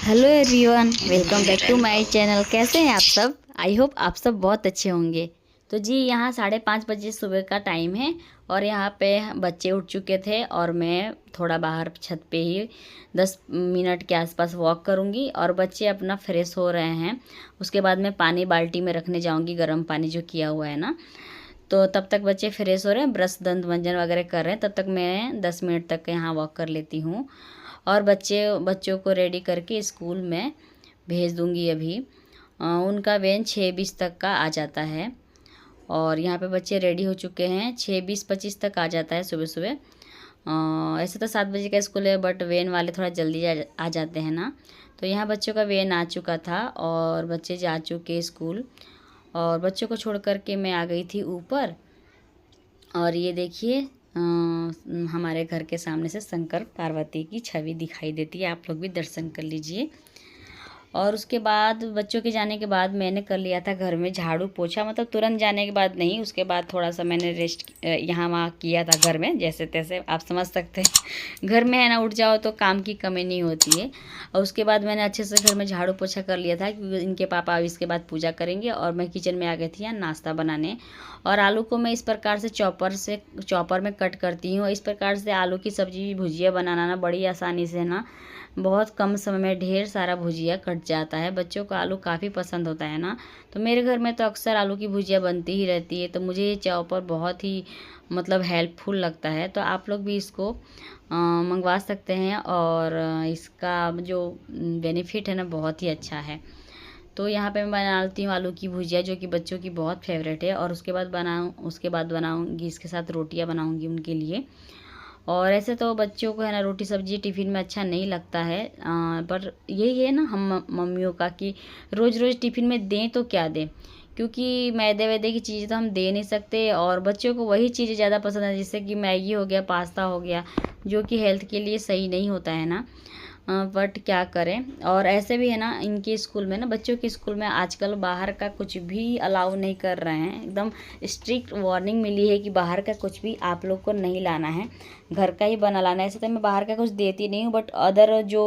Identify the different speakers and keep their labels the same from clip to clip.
Speaker 1: Hello everyone, welcome back to my channel. कैसे हैं आप सब? आई होप आप सब बहुत अच्छे होंगे। तो जी, यहाँ 5:30 बजे सुबह का टाइम है और यहाँ पे बच्चे उठ चुके थे और मैं थोड़ा बाहर छत पे ही 10 मिनट के आसपास वॉक करूँगी और बच्चे अपना फ्रेश हो रहे हैं। उसके बाद मैं पानी बाल्टी में रखने जाऊँगी, गर्म पानी जो किया हुआ है ना। तो तब तक बच्चे फ्रेश हो रहे हैं, ब्रश दंत मंजन वगैरह कर रहे हैं, तब तक मैं 10 मिनट तक यहाँ वॉक कर लेती हूँ और बच्चों को रेडी करके स्कूल में भेज दूँगी। अभी उनका वैन 6:20 तक का आ जाता है और यहाँ पे बच्चे रेडी हो चुके हैं। 6:20-25 तक आ जाता है सुबह सुबह। ऐसे तो 7 बजे का स्कूल है, बट वैन वाले थोड़ा जल्दी आ जाते हैं ना। तो यहाँ बच्चों का वैन आ चुका था और बच्चे जा चुके स्कूल और बच्चों को छोड़ कर के मैं आ गई थी ऊपर। और ये देखिए, हमारे घर के सामने से शंकर पार्वती की छवि दिखाई देती है, आप लोग भी दर्शन कर लीजिए। और उसके बाद बच्चों के जाने के बाद मैंने कर लिया था घर में झाड़ू पोछा, मतलब तुरंत जाने के बाद नहीं, उसके बाद थोड़ा सा मैंने रेस्ट यहाँ वहाँ किया था घर में, जैसे तैसे आप समझ सकते हैं। घर में है ना, उठ जाओ तो काम की कमी नहीं होती है। और उसके बाद मैंने अच्छे से घर में झाड़ू पोछा कर लिया था क्योंकि इनके पापा अब इसके बाद पूजा करेंगे और मैं किचन में आ गई थी यहाँ नाश्ता बनाने। और आलू को मैं इस प्रकार से चॉपर में कट करती हूँ। इस प्रकार से आलू की सब्जी भुजिया बनाना ना बड़ी आसानी से ना, बहुत कम समय में ढेर सारा भुजिया कट जाता है। बच्चों को आलू काफ़ी पसंद होता है ना, तो मेरे घर में तो अक्सर आलू की भुजिया बनती ही रहती है। तो मुझे ये चॉपर बहुत ही मतलब हेल्पफुल लगता है। तो आप लोग भी इसको मंगवा सकते हैं और इसका जो बेनिफिट है ना, बहुत ही अच्छा है। तो यहाँ पे मैं बना लेती हूँ आलू की भुजिया, जो कि बच्चों की बहुत फेवरेट है। और उसके बाद बनाऊँगी इसके साथ रोटियाँ बनाऊँगी उनके लिए। और ऐसे तो बच्चों को है ना रोटी सब्जी टिफ़िन में अच्छा नहीं लगता है, पर यही है ना हम मम्मियों का कि रोज़ रोज़ टिफ़िन में दें तो क्या दें, क्योंकि मैदे वैदे की चीज़ें तो हम दे नहीं सकते और बच्चों को वही चीज़ें ज़्यादा पसंद है, जैसे कि मैगी हो गया, पास्ता हो गया, जो कि हेल्थ के लिए सही नहीं होता है ना। बट क्या करें। और ऐसे भी है ना, इनके स्कूल में ना, बच्चों के स्कूल में आजकल बाहर का कुछ भी अलाउ नहीं कर रहे हैं। एकदम स्ट्रिक्ट वार्निंग मिली है कि बाहर का कुछ भी आप लोग को नहीं लाना है, घर का ही बना लाना है। ऐसे तो मैं बाहर का कुछ देती नहीं हूँ, बट अदर जो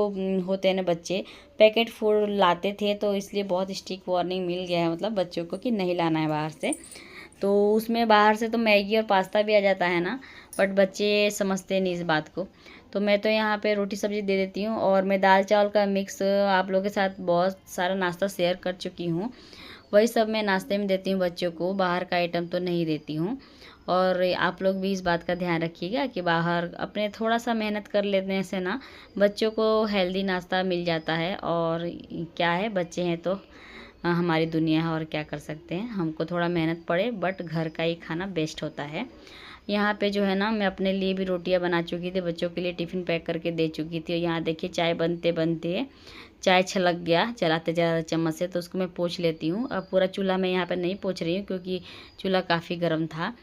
Speaker 1: होते हैं ना बच्चे, पैकेट फूड लाते थे, तो इसलिए बहुत स्ट्रिक्ट वार्निंग मिल गया है मतलब बच्चों को कि नहीं लाना है बाहर से। तो उसमें बाहर से तो मैगी और पास्ता भी आ जाता है ना, बट बच्चे समझते नहीं इस बात को। तो मैं तो यहाँ पे रोटी सब्ज़ी दे देती हूँ और मैं दाल चावल का मिक्स आप लोगों के साथ बहुत सारा नाश्ता शेयर कर चुकी हूँ। वही सब मैं नाश्ते में देती हूँ बच्चों को, बाहर का आइटम तो नहीं देती हूँ। और आप लोग भी इस बात का ध्यान रखिएगा कि बाहर अपने थोड़ा सा मेहनत कर लेने से ना बच्चों को हेल्दी नाश्ता मिल जाता है। और क्या है, बच्चे हैं तो हमारी दुनिया है, और क्या कर सकते हैं। हमको थोड़ा मेहनत पड़े, बट घर का ही खाना बेस्ट होता है। यहाँ पे जो है ना, मैं अपने लिए भी रोटियां बना चुकी थी, बच्चों के लिए टिफ़िन पैक करके दे चुकी थी। और यहाँ देखिए, चाय बनते बनते चाय छलक गया चलाते चलाते चम्मच से, तो उसको मैं पोंछ लेती हूँ। अब पूरा चूल्हा मैं यहाँ पर नहीं पोंछ रही हूँ क्योंकि चूल्हा काफ़ी गर्म था।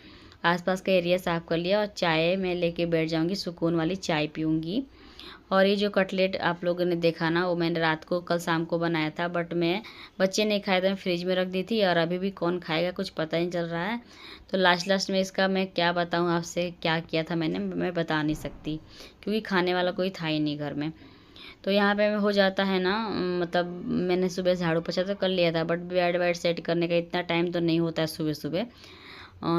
Speaker 1: आसपास का एरिया साफ़ कर लिया और चाय मैं लेके बैठ जाऊँगी, सुकून वाली चाय पीऊँगी। और ये जो कटलेट आप लोगों ने देखा ना, वो मैंने रात को कल शाम को बनाया था, बट मैं बच्चे नहीं खाए तो मैं फ्रिज में रख दी थी और अभी भी कौन खाएगा कुछ पता नहीं चल रहा है। तो लास्ट में इसका मैं क्या बताऊँ आपसे, क्या किया था मैंने, मैं बता नहीं सकती क्योंकि खाने वाला कोई था ही नहीं घर में। तो यहाँ पे हो जाता है ना, मतलब मैंने सुबह झाड़ू पोछा तो कर लिया था, बट बेड वेड सेट करने का इतना टाइम तो नहीं होता है सुबह सुबह।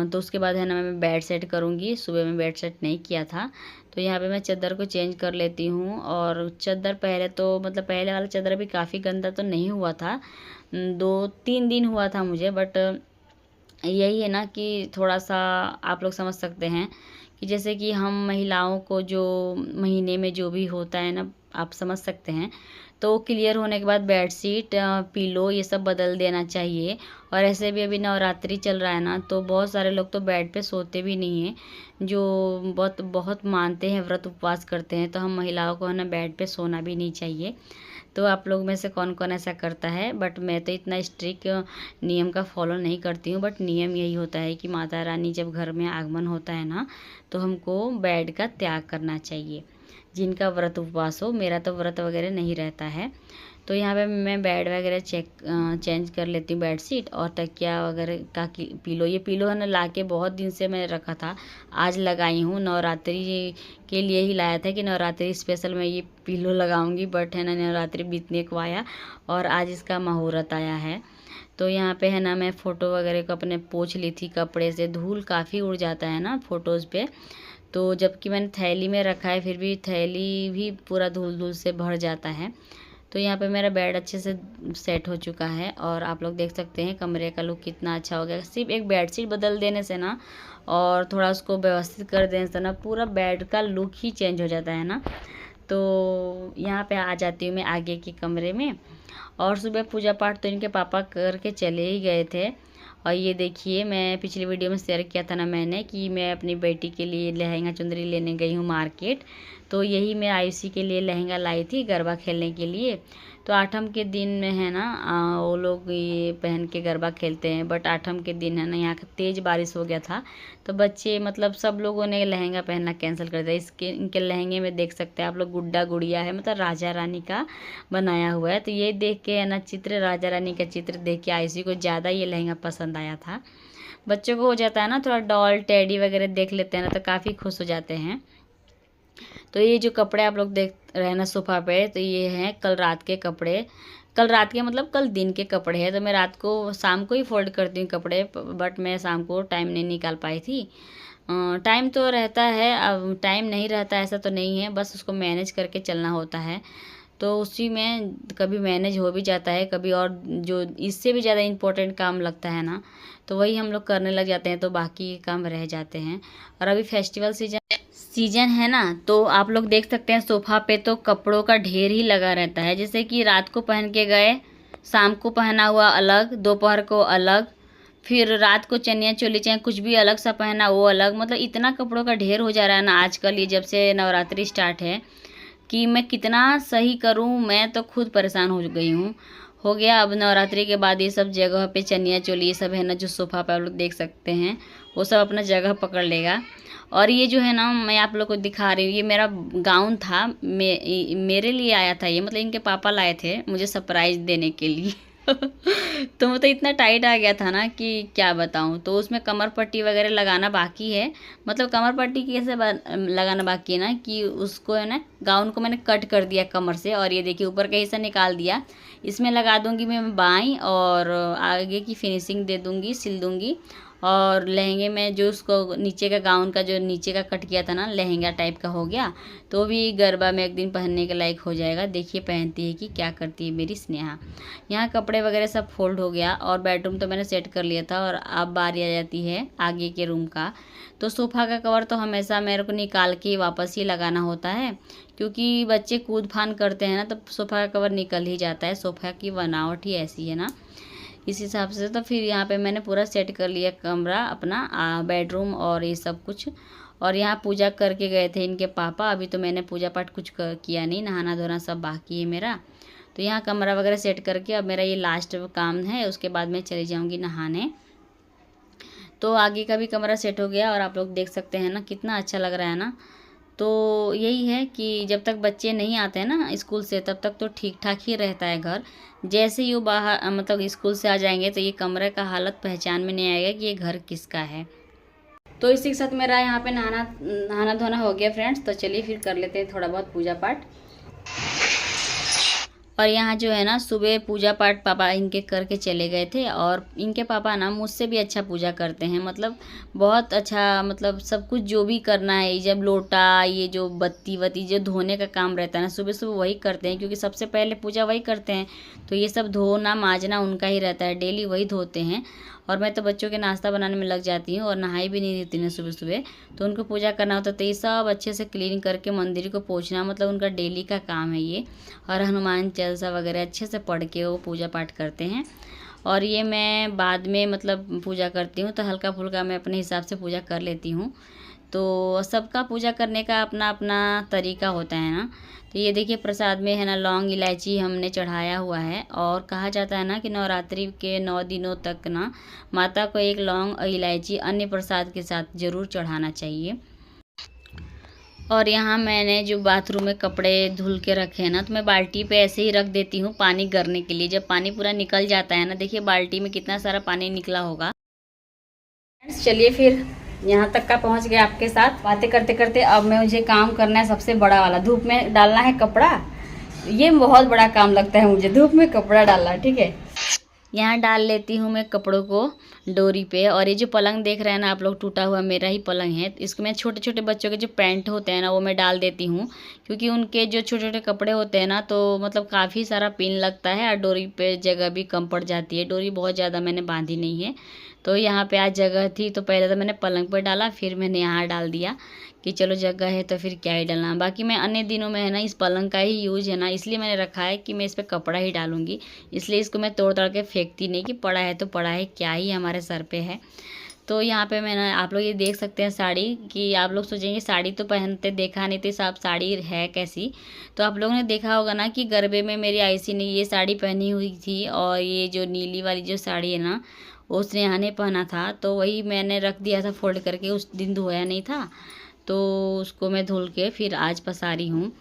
Speaker 1: तो उसके बाद है ना, मैं बेड सेट करूँगी। सुबह में बेड सेट नहीं किया था, तो यहाँ पे मैं चादर को चेंज कर लेती हूँ। और चादर पहले तो मतलब पहले वाला चादर भी काफ़ी गंदा तो नहीं हुआ था, 2-3 दिन हुआ था मुझे, बट यही है ना कि थोड़ा सा आप लोग समझ सकते हैं कि जैसे कि हम महिलाओं को जो महीने में जो भी होता है ना, आप समझ सकते हैं। तो क्लियर होने के बाद बेडशीट, पिलो ये सब बदल देना चाहिए। और ऐसे भी अभी नवरात्रि चल रहा है ना, तो बहुत सारे लोग तो बेड पे सोते भी नहीं हैं, जो बहुत बहुत मानते हैं, व्रत उपवास करते हैं। तो हम महिलाओं को है ना बेड पे सोना भी नहीं चाहिए। तो आप लोग में से कौन कौन ऐसा करता है, बट मैं तो इतना स्ट्रिक्ट नियम का फॉलो नहीं करती हूँ। बट नियम यही होता है कि माता रानी जब घर में आगमन होता है ना, तो हमको बेड का त्याग करना चाहिए। जिनका व्रत उपवास हो। मेरा तो व्रत वगैरह नहीं रहता है। तो यहाँ पे मैं बेड वगैरह चेंज कर लेती हूँ, बेडशीट और तकिया वगैरह का पिलो। ये पिलो है ना, ला के बहुत दिन से मैंने रखा था, आज लगाई हूँ। नवरात्रि के लिए ही लाया था कि नवरात्रि स्पेशल मैं ये पिलो लगाऊंगी, बट है ना नवरात्रि बीतने को आया और आज इसका मुहूर्त आया है। तो यहाँ पे है ना मैं फ़ोटो वगैरह को अपने पोंछ ली थी कपड़े से। धूल काफ़ी उड़ जाता है ना फ़ोटोज़ पे, तो जबकि मैंने थैली में रखा है फिर भी थैली भी पूरा धूल धूल से भर जाता है। तो यहाँ पे मेरा बेड अच्छे से सेट हो चुका है और आप लोग देख सकते हैं कमरे का लुक कितना अच्छा हो गया। सिर्फ एक बेडशीट बदल देने से ना और थोड़ा उसको व्यवस्थित कर देने से ना पूरा बेड का लुक ही चेंज हो जाता है ना। तो यहाँ पे आ जाती हूँ मैं आगे के कमरे में। और सुबह पूजा पाठ तो इनके पापा करके चले ही गए थे। और ये देखिए, मैं पिछली वीडियो में शेयर किया था ना मैंने कि मैं अपनी बेटी के लिए लहंगा चुंदरी लेने गई हूँ मार्केट। तो यही मैं आयुषी के लिए लहंगा लाई थी गरबा खेलने के लिए। तो आठम के दिन में है ना वो लोग ये पहन के गरबा खेलते हैं, बट आठम के दिन है ना यहाँ तेज़ बारिश हो गया था, तो बच्चे मतलब सब लोगों ने लहंगा पहनना कैंसिल कर दिया। इनके लहंगे में देख सकते हैं आप लोग गुड्डा गुड़िया है, मतलब राजा रानी का बनाया हुआ है। तो ये देख के है ना चित्र, राजा रानी का चित्र देख के आयुषी को ज़्यादा ये लहंगा पसंद आया था। बच्चों को हो जाता है ना थोड़ा डॉल टेडी वगैरह देख लेते हैं ना तो काफ़ी खुश हो जाते हैं। तो ये जो कपड़े आप लोग देख रहे हैं ना सोफ़ा पे, तो ये हैं कल रात के कपड़े। कल रात के मतलब कल दिन के कपड़े हैं। तो मैं रात को शाम को ही फोल्ड करती हूँ कपड़े, बट मैं शाम को टाइम नहीं निकाल पाई थी। टाइम तो रहता है, अब टाइम नहीं रहता ऐसा तो नहीं है, बस उसको मैनेज करके चलना होता है। तो उसी में कभी मैनेज हो भी जाता है, कभी और जो इससे भी ज़्यादा इम्पोर्टेंट काम लगता है ना तो वही हम लोग करने लग जाते हैं, तो बाकी काम रह जाते हैं। और अभी फेस्टिवल सीजन है ना, तो आप लोग देख सकते हैं सोफ़ा पे तो कपड़ों का ढेर ही लगा रहता है। जैसे कि रात को पहन के गए, शाम को पहना हुआ अलग, दोपहर को अलग, फिर रात को चनिया चोली चाहे कुछ भी अलग सा पहना वो अलग। मतलब इतना कपड़ों का ढेर हो जा रहा है ना आजकल, ये जब से नवरात्रि स्टार्ट है कि मैं कितना सही करूं, मैं तो खुद परेशान हो गई हूँ। हो गया अब नवरात्रि के बाद ये सब जगह पे चनिया चोली ये सब है ना जो सोफ़ा पे आप लोग देख सकते हैं वो सब अपना जगह पकड़ लेगा। और ये जो है ना मैं आप लोग को दिखा रही हूँ, ये मेरा गाउन था, मेरे लिए आया था ये, मतलब इनके पापा लाए थे मुझे सरप्राइज़ देने के लिए। तो मतलब इतना टाइट आ गया था ना कि क्या बताऊँ। तो उसमें कमर पट्टी वगैरह लगाना बाकी है। मतलब कमर पट्टी कैसे लगाना बाकी है ना कि उसको है ना गाउन को मैंने कट कर दिया कमर से, और ये देखिए ऊपर का हिस्सा निकाल दिया। इसमें लगा दूंगी मैं बाई और आगे की फिनिशिंग दे दूंगी, सिल दूंगी। और लहंगे में जो उसको नीचे का गाउन का जो नीचे का कट किया था ना लहंगा टाइप का हो गया, तो भी गरबा में एक दिन पहनने के लायक हो जाएगा। देखिए पहनती है कि क्या करती है मेरी स्नेहा। यहाँ कपड़े वगैरह सब फोल्ड हो गया और बेडरूम तो मैंने सेट कर लिया था, और अब बारी आ जाती है आगे के रूम का। तो सोफ़ा का कवर तो हमेशा मेरे को निकाल के वापस ही लगाना होता है, क्योंकि बच्चे कूद फान करते हैं ना तो सोफ़ा का कवर निकल ही जाता है। सोफ़ा की बनावट ही ऐसी है ना, इस हिसाब से। तो फिर यहाँ पे मैंने पूरा सेट कर लिया कमरा अपना, बेडरूम और ये सब कुछ। और यहाँ पूजा करके गए थे इनके पापा, अभी तो मैंने पूजा पाठ कुछ किया नहीं, नहाना धोना सब बाकी है मेरा। तो यहाँ कमरा वगैरह सेट करके अब मेरा ये लास्ट काम है, उसके बाद मैं चली जाऊँगी नहाने। तो आगे का भी कमरा सेट हो गया और आप लोग देख सकते हैं ना कितना अच्छा लग रहा है ना। तो यही है कि जब तक बच्चे नहीं आते हैं ना स्कूल से तब तक तो ठीक ठाक ही रहता है घर। जैसे ही वो बाहर मतलब स्कूल से आ जाएंगे तो ये कमरे का हालत पहचान में नहीं आएगा कि ये घर किसका है। तो इसी के साथ मेरा यहाँ पे नहाना धोना हो गया फ्रेंड्स। तो चलिए फिर कर लेते हैं थोड़ा बहुत पूजा पाठ। और यहाँ जो है ना सुबह पूजा पाठ पापा इनके करके चले गए थे, और इनके पापा ना मुझसे भी अच्छा पूजा करते हैं, मतलब बहुत अच्छा। मतलब सब कुछ जो भी करना है, जब लोटा ये जो बत्ती वत्ती जो धोने का काम रहता है ना सुबह सुबह वही करते हैं, क्योंकि सबसे पहले पूजा वही करते हैं। तो ये सब धोना माजना उनका ही रहता है, डेली वही धोते हैं। और मैं तो बच्चों के नाश्ता बनाने में लग जाती हूँ और नहाई भी नहीं देती ना सुबह सुबह, तो उनको पूजा करना होता है। तो ये सब अच्छे से क्लीन करके मंदिर को पोंछना मतलब उनका डेली का काम है ये। और हनुमान चालीसा वगैरह अच्छे से पढ़ के वो पूजा पाठ करते हैं। और ये मैं बाद में मतलब पूजा करती हूँ, तो हल्का फुल्का मैं अपने हिसाब से पूजा कर लेती हूँ। तो सबका पूजा करने का अपना अपना तरीका होता है ना। तो ये देखिए प्रसाद में है ना लौंग इलायची हमने चढ़ाया हुआ है, और कहा जाता है ना कि नवरात्रि के 9 दिनों तक ना माता को एक लौंग और इलायची अन्य प्रसाद के साथ ज़रूर चढ़ाना चाहिए। और यहाँ मैंने जो बाथरूम में कपड़े धुल के रखे हैं ना, तो मैं बाल्टी पे ऐसे ही रख देती हूँ पानी गिरने के लिए। जब पानी पूरा निकल जाता है ना, देखिए बाल्टी में कितना सारा पानी निकला होगा। फ्रेंड्स चलिए फिर यहाँ तक का पहुँच गया आपके साथ बातें करते करते। अब मैं मुझे काम करना है सबसे बड़ा वाला, धूप में डालना है कपड़ा। ये बहुत बड़ा काम लगता है मुझे, धूप में कपड़ा डालना। ठीक है, यहाँ डाल लेती हूँ मैं कपड़ों को डोरी पे। और ये जो पलंग देख रहे हैं ना आप लोग, टूटा हुआ मेरा ही पलंग है। इसको मैं छोटे छोटे बच्चों के जो पैंट होते हैं ना, वो मैं डाल देती हूँ, क्योंकि उनके जो छोटे छोटे कपड़े होते हैं ना, तो मतलब काफ़ी सारा पिन लगता है और डोरी पे जगह भी कम पड़ जाती है। डोरी बहुत ज़्यादा मैंने बांधी नहीं है, तो यहाँ पे आज जगह थी, तो पहले तो मैंने पलंग पर डाला, फिर मैंने यहाँ डाल दिया कि चलो जगह है तो फिर क्या ही डालना। बाकी मैं अन्य दिनों में है ना, इस पलंग का ही यूज है ना, इसलिए मैंने रखा है कि मैं इस पर कपड़ा ही डालूंगी। इसलिए इसको मैं तोड़ ताड़ के फेंकती नहीं कि पड़ा है तो पड़ा है, क्या ही हमारे सर पे है। तो यहाँ पे मैंने, आप लोग ये देख सकते हैं साड़ी, कि आप लोग सोचेंगे साड़ी तो पहनते देखा नहीं थे, साहब साड़ी है कैसी। तो आप लोगों ने देखा होगा ना कि गरबे में मेरी आयसी ने ये साड़ी पहनी हुई थी, और ये जो नीली वाली जो साड़ी है ना, वो स्नेहा ने पहना था। तो वही मैंने रख दिया था फोल्ड करके, उस दिन धोया नहीं था, तो उसको मैं धुल के फिर आज पसारी हूँ।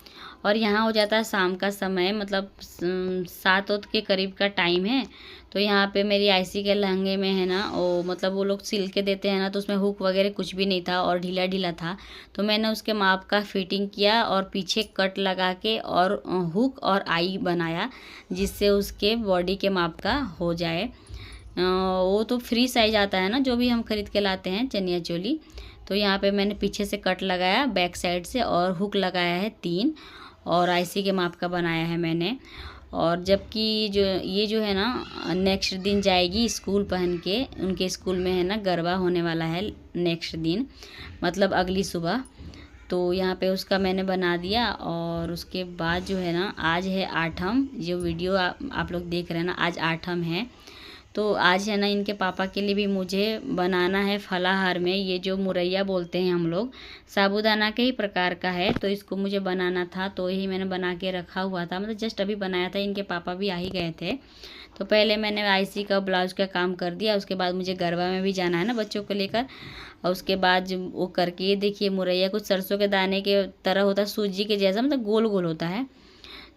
Speaker 1: और यहाँ हो जाता है शाम का समय, मतलब 7 के करीब का टाइम है। तो यहाँ पे मेरी आयसी के लहंगे में है ना, वो मतलब वो लोग सिल के देते हैं ना, तो उसमें हुक वगैरह कुछ भी नहीं था और ढीला ढीला था। तो मैंने उसके माप का फिटिंग किया और पीछे कट लगा के और हुक और आई बनाया, जिससे उसके बॉडी के माप का हो जाए। वो तो फ्री साइज आता है ना, जो भी हम खरीद के लाते हैं चनिया चोली। तो यहाँ पे मैंने पीछे से कट लगाया बैक साइड से, और हुक लगाया है 3, और आईसी के माप का बनाया है मैंने। और जबकि जो ये जो है ना, नेक्स्ट दिन जाएगी स्कूल पहन के, उनके स्कूल में है ना गरबा होने वाला है नेक्स्ट दिन, मतलब अगली सुबह। तो यहाँ पे उसका मैंने बना दिया। और उसके बाद जो है ना, आज है 8म, जो वीडियो आप लोग देख रहे हैं ना, आज 8म है। तो आज है ना, इनके पापा के लिए भी मुझे बनाना है फलाहार में, ये जो मुरैया बोलते हैं हम लोग, साबूदाना के ही प्रकार का है। तो इसको मुझे बनाना था, तो यही मैंने बना के रखा हुआ था, मतलब जस्ट अभी बनाया था, इनके पापा भी आ ही गए थे। तो पहले मैंने आईसी का ब्लाउज़ का काम कर दिया, उसके बाद मुझे गरबा में भी जाना है ना बच्चों को लेकर। और उसके बाद वो करके, ये देखिए मुरैया कुछ सरसों के दाने के तरह होता है, सूजी के जैसा, मतलब गोल गोल होता है।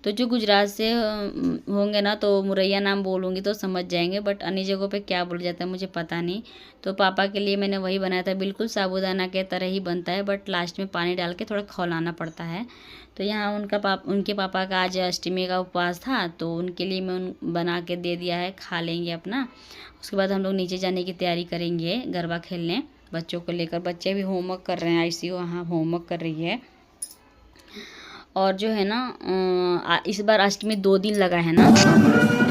Speaker 1: तो जो गुजरात से होंगे ना, तो मुरैया नाम बोलूँगी तो समझ जाएंगे, बट अन्य जगहों पे क्या बोल जाता है मुझे पता नहीं। तो पापा के लिए मैंने वही बनाया था, बिल्कुल साबूदाना के तरह ही बनता है, बट लास्ट में पानी डाल के थोड़ा खौलाना पड़ता है। तो यहाँ उनके पापा का आज अष्टमी का उपवास था, तो उनके लिए मैं बना के दे दिया है, खा लेंगे अपना। उसके बाद हम लोग नीचे जाने की तैयारी करेंगे गरबा खेलने बच्चों को लेकर। बच्चे भी होमवर्क कर रहे हैं, आईसी वहाँ होमवर्क कर रही है। और जो है ना, इस बार अष्टमी 2 दिन लगा है ना।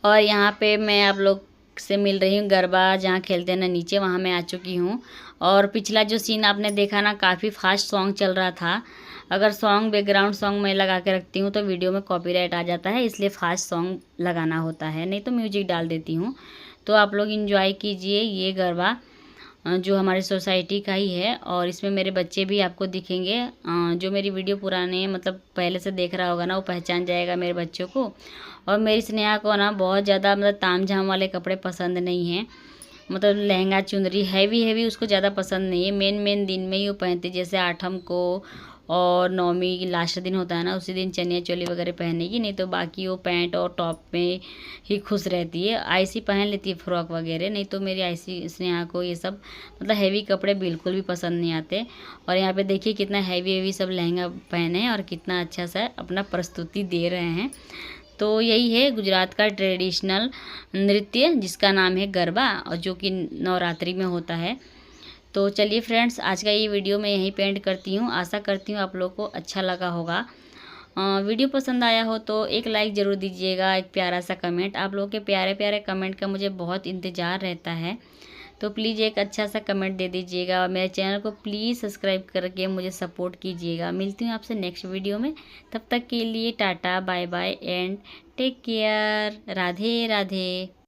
Speaker 1: और यहाँ पे मैं आप लोग से मिल रही हूँ। गरबा जहाँ खेलते हैं ना नीचे, वहाँ मैं आ चुकी हूँ। और पिछला जो सीन आपने देखा ना, काफ़ी फास्ट सॉन्ग चल रहा था। अगर सॉन्ग बैकग्राउंड सॉन्ग मैं लगा के रखती हूँ तो वीडियो में कॉपीराइट आ जाता है, इसलिए फास्ट सॉन्ग लगाना होता है, नहीं तो म्यूजिक डाल देती हूँ। तो आप लोग इंजॉय कीजिए ये गरबा जो हमारी सोसाइटी का ही है, और इसमें मेरे बच्चे भी आपको दिखेंगे। जो मेरी वीडियो पुराने मतलब पहले से देख रहा होगा ना, वो पहचान जाएगा मेरे बच्चों को। और मेरी स्नेहा को ना बहुत ज़्यादा मतलब ताम झाम वाले कपड़े पसंद नहीं हैं, मतलब लहंगा चुनरी हैवी हैवी उसको ज़्यादा पसंद नहीं है। मेन मेन दिन में ही वो पहनती, जैसे आठम को और नौमी की लास्ट दिन होता है ना, उसी दिन चनिया चोली वगैरह पहनेगी, नहीं तो बाकी वो पैंट और टॉप में ही खुश रहती है। आईसी पहन लेती है फ्रॉक वगैरह, नहीं तो मेरी आईसी स्नेहा को ये सब मतलब हैवी कपड़े बिल्कुल भी पसंद नहीं आते। और यहाँ पे देखिए कितना हैवी हैवी सब लहंगा पहने हैं और कितना अच्छा सा अपना प्रस्तुति दे रहे हैं। तो यही है गुजरात का ट्रेडिशनल नृत्य जिसका नाम है गरबा, और जो कि नवरात्रि में होता है। तो चलिए फ्रेंड्स, आज का ये वीडियो मैं यहीं पे एंड करती हूँ। आशा करती हूँ आप लोगों को अच्छा लगा होगा। वीडियो पसंद आया हो तो एक लाइक ज़रूर दीजिएगा, एक प्यारा सा कमेंट। आप लोगों के प्यारे प्यारे कमेंट का मुझे बहुत इंतज़ार रहता है, तो प्लीज़ एक अच्छा सा कमेंट दे दीजिएगा। और मेरे चैनल को प्लीज़ सब्सक्राइब करके मुझे सपोर्ट कीजिएगा। मिलती हूँ आपसे नेक्स्ट वीडियो में, तब तक के लिए tata bye bye and take care. Radhe Radhe.